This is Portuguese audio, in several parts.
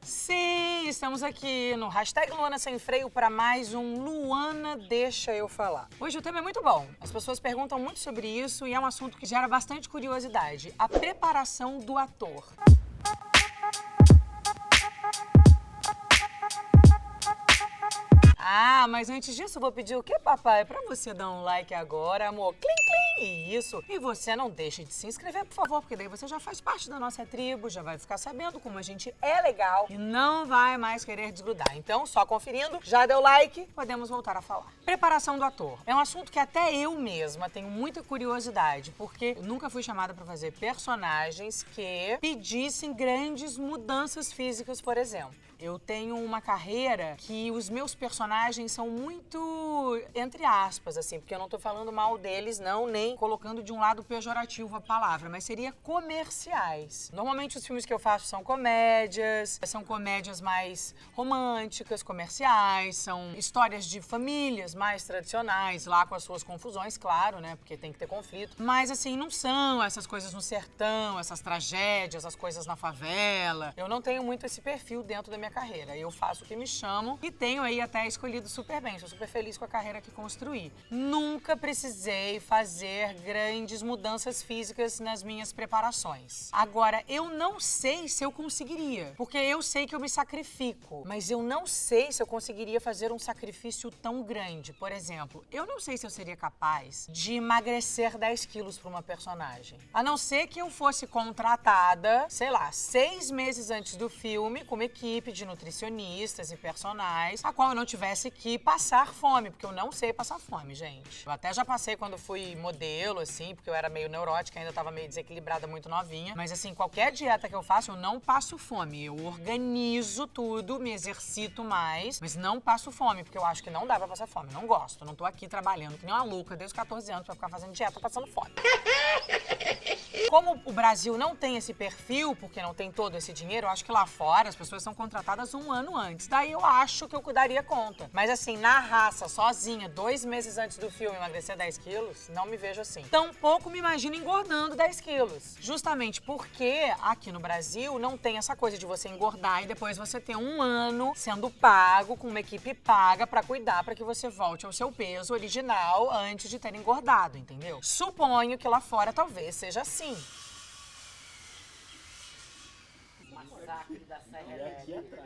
Sim, estamos aqui no hashtag Luana Sem Freio para mais um Luana Deixa Eu Falar. Hoje o tema é muito bom. As pessoas perguntam muito sobre isso e é um assunto que gera bastante curiosidade. A preparação do ator. Ah, mas antes disso eu vou pedir o quê, papai? Pra você dar um like agora, amor. Clim, clim. Isso. E você não deixe de se inscrever, por favor, porque daí você já faz parte da nossa tribo, já vai ficar sabendo como a gente é legal e não vai mais querer desgrudar. Então, só conferindo, já deu like, podemos voltar a falar. Preparação do ator. É um assunto que até eu mesma tenho muita curiosidade, porque eu nunca fui chamada pra fazer personagens que pedissem grandes mudanças físicas, por exemplo. Eu tenho uma carreira que os meus personagens são muito, entre aspas, assim, porque eu não tô falando mal deles, não, nem colocando de um lado pejorativo a palavra, mas seria comerciais. Normalmente os filmes que eu faço são comédias mais românticas, comerciais, são histórias de famílias mais tradicionais, lá com as suas confusões, claro, né, porque tem que ter conflito. Mas, assim, não são essas coisas no sertão, essas tragédias, as coisas na favela. Eu não tenho muito esse perfil dentro da minha carreira. Eu faço o que me chamam e tenho aí até escolhido super bem. Sou super feliz com a carreira que construí. Nunca precisei fazer grandes mudanças físicas nas minhas preparações. Agora, eu não sei se eu conseguiria, porque eu sei que eu me sacrifico, mas eu não sei se eu conseguiria fazer um sacrifício tão grande. Por exemplo, eu não sei se eu seria capaz de emagrecer 10 quilos para uma personagem. A não ser que eu fosse contratada, sei lá, 6 meses antes do filme, com uma equipe de nutricionistas e personagens, a qual eu não tivesse que passar fome, porque eu não sei passar fome, gente. Eu até já passei quando fui modelo, assim, porque eu era meio neurótica, ainda tava meio desequilibrada, muito novinha. Mas, assim, qualquer dieta que eu faço, eu não passo fome. Eu organizo tudo, me exercito mais, mas não passo fome, porque eu acho que não dá pra passar fome. Não gosto. Não tô aqui trabalhando que nem uma louca desde os 14 anos pra ficar fazendo dieta passando fome. Como o Brasil não tem esse perfil, porque não tem todo esse dinheiro, eu acho que lá fora as pessoas são contratadas um ano antes. Daí eu acho que eu daria conta. Mas assim, na raça, sozinha, 2 meses antes do filme, emagrecer 10 quilos, não me vejo assim. Tampouco me imagino engordando 10 quilos. Justamente porque aqui no Brasil não tem essa coisa de você engordar e depois você ter um ano sendo pago, com uma equipe paga pra cuidar pra que você volte ao seu peso original antes de ter engordado, entendeu? Suponho que lá fora talvez seja assim. Massacre da Serra Elétrica.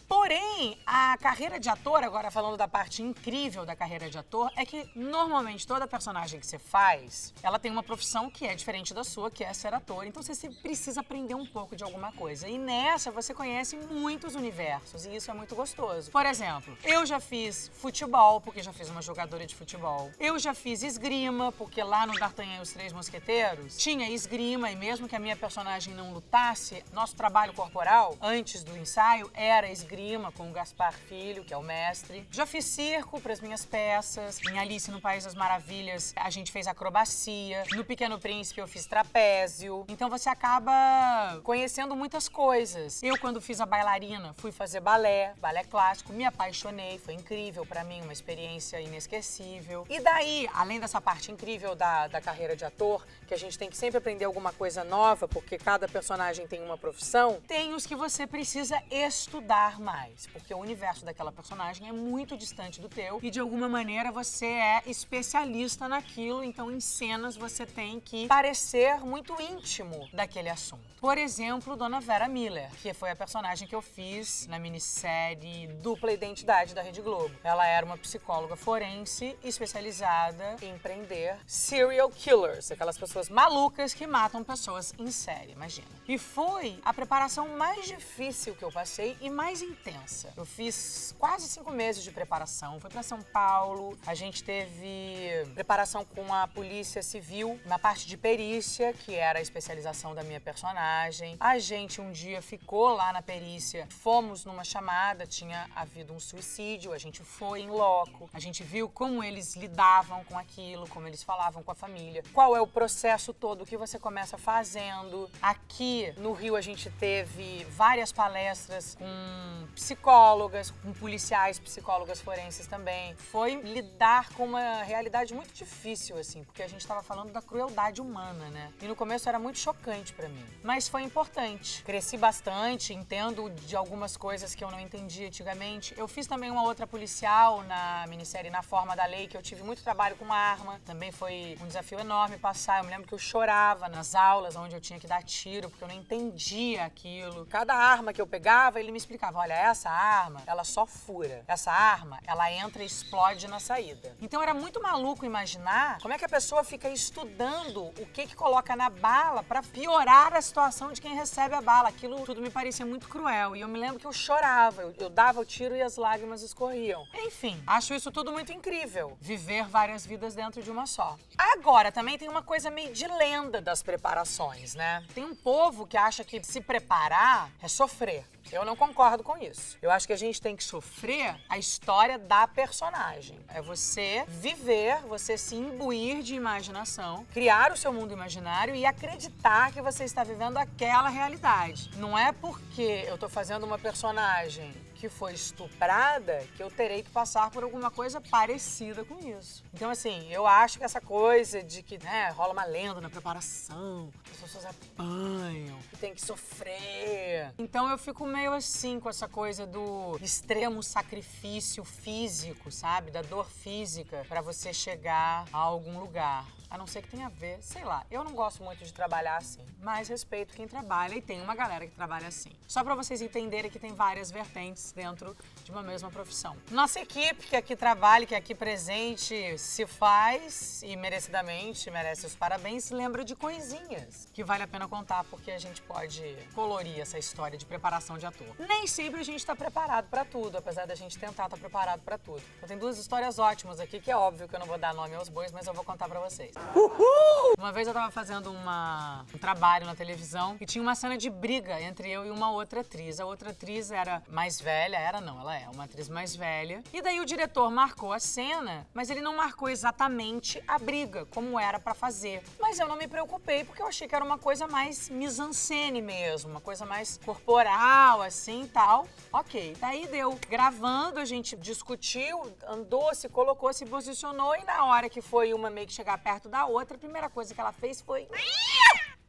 Porém, a carreira de ator, agora falando da parte incrível da carreira de ator, é que normalmente toda personagem que você faz, ela tem uma profissão que é diferente da sua, que é ser ator. Então você precisa aprender um pouco de alguma coisa. E nessa você conhece muitos universos e isso é muito gostoso. Por exemplo, eu já fiz futebol, porque já fiz uma jogadora de futebol. Eu já fiz esgrima, porque lá no D'Artagnan e os Três Mosqueteiros tinha esgrima e mesmo que a minha personagem não lutasse, nosso trabalho corporal, antes do ensaio, era esgrima com o Gaspar Filho, que é o mestre. Já fiz circo para as minhas peças. Em Alice no País das Maravilhas, a gente fez acrobacia. No Pequeno Príncipe, eu fiz trapézio. Então você acaba conhecendo muitas coisas. Eu, quando fiz a bailarina, fui fazer balé clássico. Me apaixonei, foi incrível para mim, uma experiência inesquecível. E daí, além dessa parte incrível da carreira de ator, que a gente tem que sempre aprender alguma coisa nova, porque cada personagem tem uma profissão, tem os que você precisa estudar mais, porque o universo daquela personagem é muito distante do teu e de alguma maneira você é especialista naquilo, então em cenas você tem que parecer muito íntimo daquele assunto. Por exemplo, Dona Vera Miller, que foi a personagem que eu fiz na minissérie Dupla Identidade da Rede Globo. Ela era uma psicóloga forense especializada em prender serial killers, aquelas pessoas malucas que matam pessoas em série, imagina. E foi a preparação mais difícil que eu passei e mais intensa. Eu fiz quase 5 meses de preparação, fui pra São Paulo, a gente teve preparação com a Polícia Civil na parte de perícia, que era a especialização da minha personagem. A gente um dia ficou lá na perícia, fomos numa chamada, tinha havido um suicídio, a gente foi em loco, a gente viu como eles lidavam com aquilo, como eles falavam com a família, qual é o processo todo que você começa fazendo. Aqui no Rio a gente teve várias palestras com psicólogas, com policiais, psicólogas forenses também. Foi lidar com uma realidade muito difícil, assim, porque a gente estava falando da crueldade humana, né? E no começo era muito chocante pra mim. Mas foi importante. Cresci bastante, entendo de algumas coisas que eu não entendia antigamente. Eu fiz também uma outra policial na minissérie Na Forma da Lei, que eu tive muito trabalho com arma. Também foi um desafio enorme passar. Eu me lembro que eu chorava nas aulas onde eu tinha que dar tiro, porque eu não entendia aquilo. Cada arma que eu pegava, ele me explicava, olha, essa arma, ela só fura. Essa arma, ela entra e explode na saída. Então era muito maluco imaginar como é que a pessoa fica estudando o que coloca na bala pra piorar a situação de quem recebe a bala. Aquilo tudo me parecia muito cruel. E eu me lembro que eu chorava, eu dava o tiro e as lágrimas escorriam. Enfim, acho isso tudo muito incrível. Viver várias vidas dentro de uma só. Agora, também tem uma coisa meio de lenda das preparações, né? Tem um povo que acha que se preparar é sofrer. Eu não concordo com isso. Eu acho que a gente tem que sofrer a história da personagem. É você viver, você se imbuir de imaginação, criar o seu mundo imaginário e acreditar que você está vivendo aquela realidade. Não é porque eu tô fazendo uma personagem que foi estuprada que eu terei que passar por alguma coisa parecida com isso. Então, assim, eu acho que essa coisa de que, né, rola uma lenda na preparação, as pessoas apanham, que tem que sofrer. Então, eu fico meio assim com essa coisa do extremo sacrifício físico, sabe? Da dor física pra você chegar a algum lugar. A não ser que tenha a ver, sei lá. Eu não gosto muito de trabalhar assim, mas respeito quem trabalha e tem uma galera que trabalha assim. Só pra vocês entenderem que tem várias vertentes dentro de uma mesma profissão. Nossa equipe que aqui trabalha, que aqui presente, se faz e merecidamente merece os parabéns, se lembra de coisinhas que vale a pena contar porque a gente pode colorir essa história de preparação de ator. Nem sempre a gente tá preparado pra tudo, apesar da gente tentar estar preparado pra tudo. Então tem duas histórias ótimas aqui, que é óbvio que eu não vou dar nome aos bois, mas eu vou contar pra vocês. Uhul! Uma vez eu tava fazendo um trabalho na televisão e tinha uma cena de briga entre eu e uma outra atriz. A outra atriz era mais velha, ela é uma atriz mais velha. E daí o diretor marcou a cena, mas ele não marcou exatamente a briga, como era pra fazer. Mas eu não me preocupei, porque eu achei que era uma coisa mais mise-en-scène mesmo, uma coisa mais corporal, assim e tal. Ok, daí deu. Gravando, a gente discutiu, andou, se colocou, se posicionou e na hora que foi uma meio que chegar perto da outra, a primeira coisa que ela fez foi...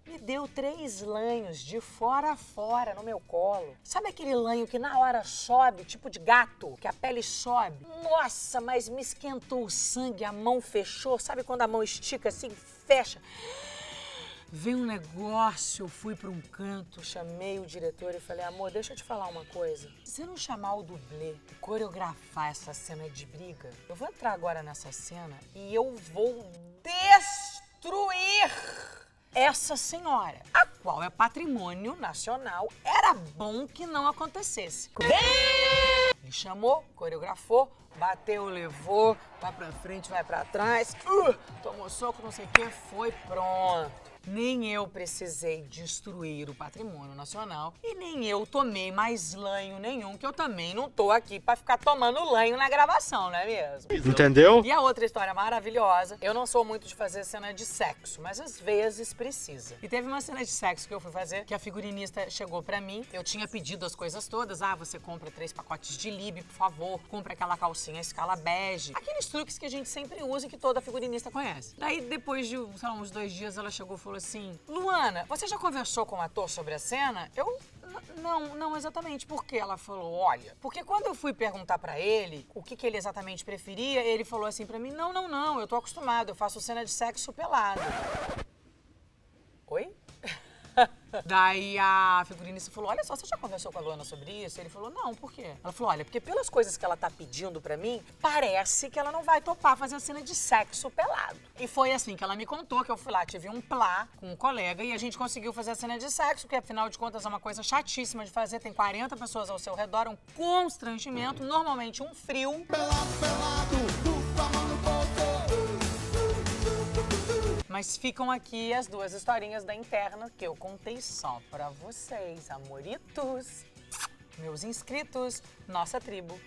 Me deu 3 lanhos de fora a fora no meu colo. Sabe aquele lanho que na hora sobe, tipo de gato, que a pele sobe? Nossa, mas me esquentou o sangue, a mão fechou. Sabe quando a mão estica assim, fecha? Veio um negócio, eu fui para um canto, chamei o diretor e falei, amor, deixa eu te falar uma coisa. Se você não chamar o dublê, coreografar essa cena de briga, eu vou entrar agora nessa cena e eu vou destruir essa senhora, a qual é patrimônio nacional. Era bom que não acontecesse. Me chamou, coreografou, bateu, levou, vai pra frente, vai pra trás, tomou soco, não sei o que, foi pronto. Nem eu precisei destruir o patrimônio nacional e nem eu tomei mais lanho nenhum, que eu também não tô aqui pra ficar tomando lanho na gravação, não é mesmo? Entendeu? E a outra história maravilhosa, eu não sou muito de fazer cena de sexo, mas às vezes precisa. E teve uma cena de sexo que eu fui fazer, que a figurinista chegou pra mim, eu tinha pedido as coisas todas, você compra 3 pacotes de Lib, por favor, compra aquela calcinha escala bege, aqueles truques que a gente sempre usa e que toda figurinista conhece. Daí, depois de, sei lá, uns 2 dias, ela chegou e falou assim, Luana, você já conversou com o ator sobre a cena? Eu... Não exatamente. Por quê? Ela falou, olha, porque quando eu fui perguntar pra ele o que ele exatamente preferia, ele falou assim pra mim, não, eu tô acostumado, eu faço cena de sexo pelado. Oi? Daí a figurinista falou, olha só, você já conversou com a Luana sobre isso? Ele falou, não, por quê? Ela falou, olha, porque pelas coisas que ela tá pedindo pra mim, parece que ela não vai topar fazer a cena de sexo pelado. E foi assim que ela me contou, que eu fui lá, tive um plá com um colega e a gente conseguiu fazer a cena de sexo, que afinal de contas é uma coisa chatíssima de fazer, tem 40 pessoas ao seu redor, um constrangimento, normalmente um frio. Mas ficam aqui as 2 historinhas da interna que eu contei só pra vocês, amoritos, meus inscritos, nossa tribo.